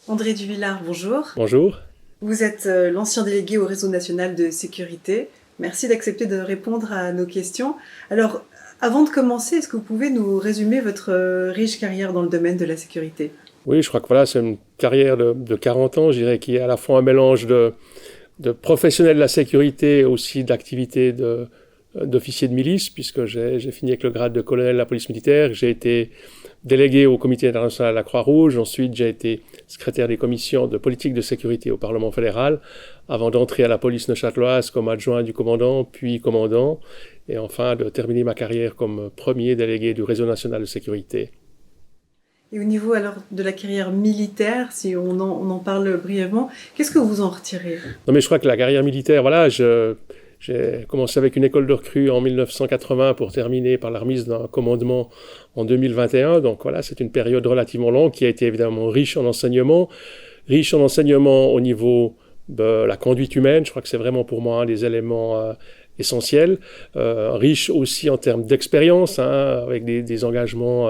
André Duvillard, bonjour. Bonjour. Vous êtes l'ancien délégué au réseau national de sécurité. Merci d'accepter de répondre à nos questions. Alors, avant de commencer, est-ce que vous pouvez nous résumer votre riche carrière dans le domaine de la sécurité? Oui, je crois que voilà, c'est une carrière de 40 ans, je dirais, qui est à la fois un mélange de professionnel de la sécurité et aussi d'activité d'officier de milice, puisque j'ai fini avec le grade de colonel de la police militaire. J'ai été délégué au comité international de la Croix-Rouge. Ensuite, j'ai été secrétaire des commissions de politique de sécurité au Parlement fédéral, avant d'entrer à la police neuchâteloise comme adjoint du commandant, puis commandant, et enfin de terminer ma carrière comme premier délégué du réseau national de sécurité. Et au niveau alors de la carrière militaire, si on en parle brièvement, qu'est-ce que vous en retirez? Non, mais je crois que la carrière militaire, voilà, j'ai commencé avec une école de recrues en 1980 pour terminer par la remise d'un commandement en 2021. Donc voilà, c'est une période relativement longue qui a été évidemment riche en enseignement au niveau de la conduite humaine. Je crois que c'est vraiment pour moi un des éléments essentiel, riche aussi en termes d'expérience, avec des engagements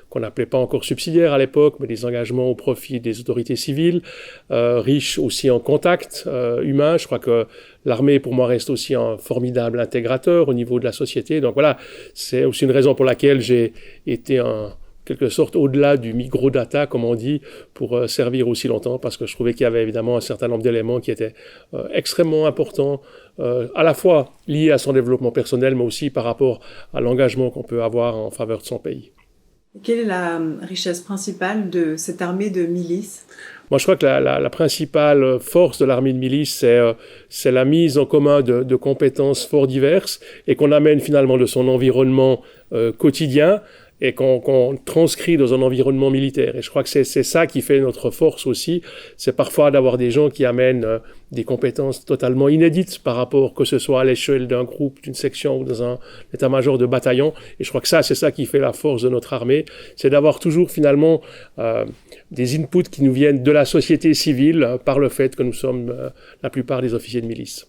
qu'on n'appelait pas encore subsidiaires à l'époque, mais des engagements au profit des autorités civiles, riche aussi en contacts humains. Je crois que l'armée, pour moi, reste aussi un formidable intégrateur au niveau de la société. Donc voilà, c'est aussi une raison pour laquelle j'ai été quelque sorte au-delà du micro-data, comme on dit, pour servir aussi longtemps, parce que je trouvais qu'il y avait évidemment un certain nombre d'éléments qui étaient extrêmement importants, à la fois liés à son développement personnel, mais aussi par rapport à l'engagement qu'on peut avoir en faveur de son pays. Quelle est la richesse principale de cette armée de milices? Moi, je crois que la principale force de l'armée de milice, c'est la mise en commun de compétences fort diverses et qu'on amène finalement de son environnement quotidien et qu'on transcrit dans un environnement militaire. Et je crois que c'est ça qui fait notre force aussi. C'est parfois d'avoir des gens qui amènent des compétences totalement inédites par rapport, que ce soit à l'échelle d'un groupe, d'une section ou dans un état-major de bataillon. Et je crois que c'est ça qui fait la force de notre armée. C'est d'avoir toujours finalement des inputs qui nous viennent de la société civile par le fait que nous sommes la plupart des officiers de milice.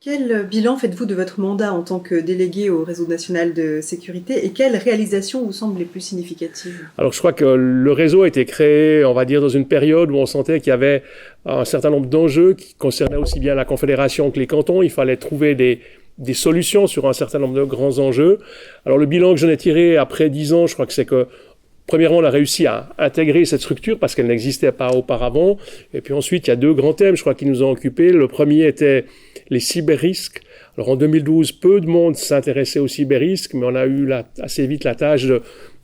Quel bilan faites-vous de votre mandat en tant que délégué au réseau national de sécurité et quelles réalisations vous semblent les plus significatives? Alors je crois que le réseau a été créé, on va dire, dans une période où on sentait qu'il y avait un certain nombre d'enjeux qui concernaient aussi bien la Confédération que les cantons. Il fallait trouver des solutions sur un certain nombre de grands enjeux. Alors le bilan que j'en ai tiré après 10 ans, je crois que c'est que premièrement, on a réussi à intégrer cette structure parce qu'elle n'existait pas auparavant. Et puis ensuite, il y a deux grands thèmes, je crois, qui nous ont occupés. Le premier était les cyberrisques. Alors en 2012, peu de monde s'intéressait aux cyberrisques, mais on a eu assez vite la tâche de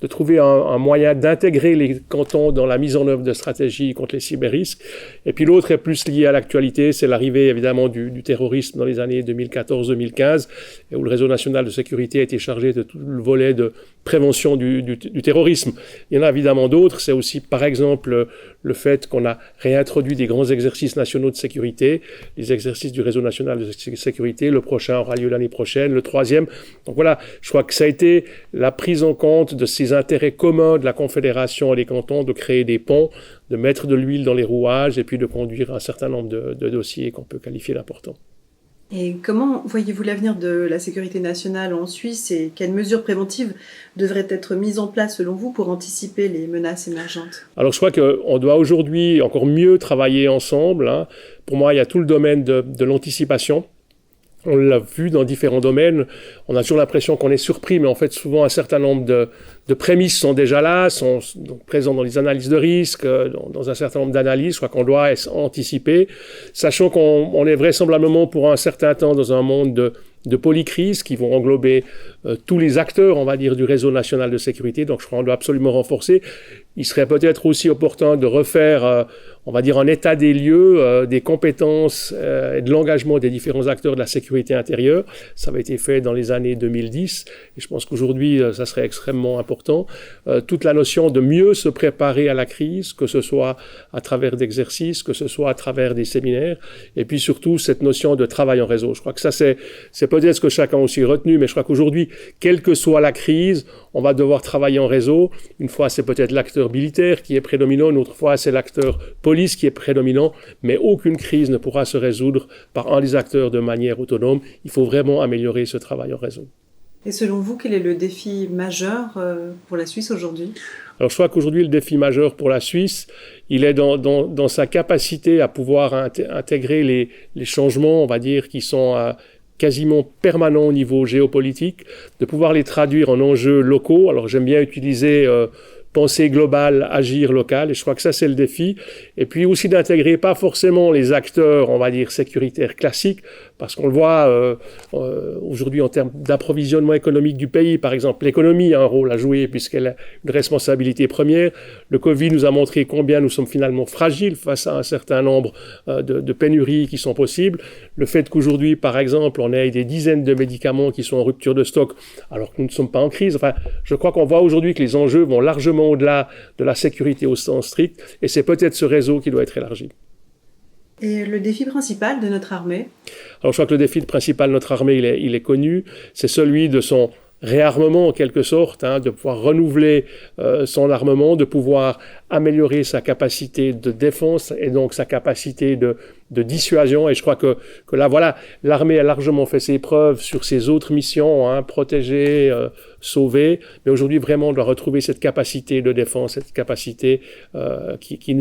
trouver un moyen d'intégrer les cantons dans la mise en œuvre de stratégies contre les cyberrisques. Et puis l'autre est plus lié à l'actualité, c'est l'arrivée évidemment du terrorisme dans les années 2014-2015, où le réseau national de sécurité a été chargé de tout le volet de prévention du terrorisme. Il y en a évidemment d'autres, c'est aussi par exemple le fait qu'on a réintroduit des grands exercices nationaux de sécurité, les exercices du réseau national de sécurité. Le prochain aura lieu l'année prochaine, le troisième. Donc voilà, je crois que ça a été la prise en compte de ces intérêts communs de la Confédération et des cantons, de créer des ponts, de mettre de l'huile dans les rouages et puis de conduire un certain nombre de dossiers qu'on peut qualifier d'importants. Et comment voyez-vous l'avenir de la sécurité nationale en Suisse et quelles mesures préventives devraient être mises en place selon vous pour anticiper les menaces émergentes? Alors je crois qu'on doit aujourd'hui encore mieux travailler ensemble. Pour moi, il y a tout le domaine de l'anticipation. On l'a vu dans différents domaines. On a toujours l'impression qu'on est surpris, mais en fait, souvent, un certain nombre de prémices sont déjà là, sont donc présents dans les analyses de risque, dans un certain nombre d'analyses. Je crois qu'on doit anticiper, sachant qu'on est vraisemblablement pour un certain temps dans un monde de polycrises qui vont englober tous les acteurs, on va dire, du réseau national de sécurité. Donc, je crois qu'on doit absolument renforcer. Il serait peut-être aussi opportun de refaire, on va dire, un état des lieux, des compétences et de l'engagement des différents acteurs de la sécurité intérieure. Ça avait été fait dans les années 2010 et je pense qu'aujourd'hui, ça serait extrêmement important. Toute la notion de mieux se préparer à la crise, que ce soit à travers d'exercices, que ce soit à travers des séminaires, et puis surtout cette notion de travail en réseau. Je crois que ça, c'est peut-être ce que chacun a aussi retenu, mais je crois qu'aujourd'hui, quelle que soit la crise, on va devoir travailler en réseau. Une fois, c'est peut-être l'acteur militaire qui est prédominant, une autre fois, c'est l'acteur police qui est prédominant, mais aucune crise ne pourra se résoudre par un des acteurs de manière autonome. Il faut vraiment améliorer ce travail en réseau. Et selon vous, quel est le défi majeur pour la Suisse aujourd'hui ? Alors je crois qu'aujourd'hui, le défi majeur pour la Suisse, il est dans sa capacité à pouvoir intégrer les changements, on va dire, qui sont quasiment permanents au niveau géopolitique, de pouvoir les traduire en enjeux locaux. Alors j'aime bien utiliser penser global, agir local, et je crois que ça c'est le défi. Et puis aussi d'intégrer pas forcément les acteurs, on va dire, sécuritaires classiques, parce qu'on le voit aujourd'hui en termes d'approvisionnement économique du pays, par exemple, l'économie a un rôle à jouer puisqu'elle a une responsabilité première. Le Covid nous a montré combien nous sommes finalement fragiles face à un certain nombre de pénuries qui sont possibles. Le fait qu'aujourd'hui, par exemple, on ait des dizaines de médicaments qui sont en rupture de stock, alors que nous ne sommes pas en crise. Enfin, je crois qu'on voit aujourd'hui que les enjeux vont largement au-delà de la sécurité au sens strict, et c'est peut-être ce réseau qui doit être élargi. Et le défi principal de notre armée ? Alors je crois que le défi principal de notre armée, il est connu, c'est celui de son réarmement en quelque sorte, de pouvoir renouveler son armement, de pouvoir améliorer sa capacité de défense et donc sa capacité de dissuasion. Et je crois que là, voilà, l'armée a largement fait ses preuves sur ses autres missions, protéger, sauver. Mais aujourd'hui, vraiment, on doit retrouver cette capacité de défense, cette capacité qui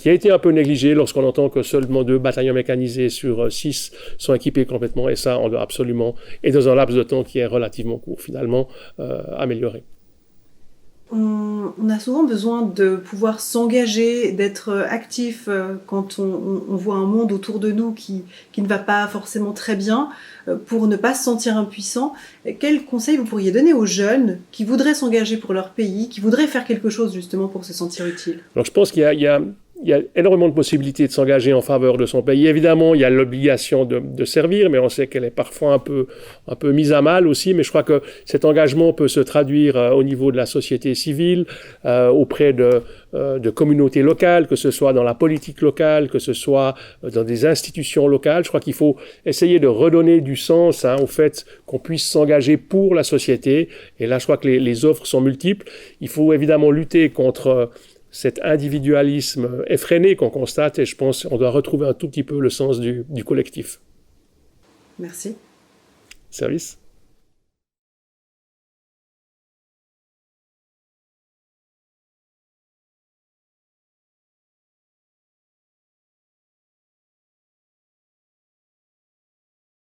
a été un peu négligée lorsqu'on entend que seulement 2 bataillons mécanisés sur 6 sont équipés complètement. Et ça, on doit absolument, et dans un laps de temps qui est relativement court, finalement, améliorer. On a souvent besoin de pouvoir s'engager, d'être actif quand on voit un monde autour de nous qui ne va pas forcément très bien, pour ne pas se sentir impuissant. Quels conseils vous pourriez donner aux jeunes qui voudraient s'engager pour leur pays, qui voudraient faire quelque chose justement pour se sentir utile ? Alors je pense qu'il y a énormément de possibilités de s'engager en faveur de son pays. Évidemment, il y a l'obligation de servir, mais on sait qu'elle est parfois un peu mise à mal aussi. Mais je crois que cet engagement peut se traduire au niveau de la société civile, auprès de communautés locales, que ce soit dans la politique locale, que ce soit dans des institutions locales. Je crois qu'il faut essayer de redonner du sens au fait qu'on puisse s'engager pour la société. Et là, je crois que les offres sont multiples. Il faut évidemment lutter contre cet individualisme effréné qu'on constate, et je pense qu'on doit retrouver un tout petit peu le sens du collectif. Merci. Service.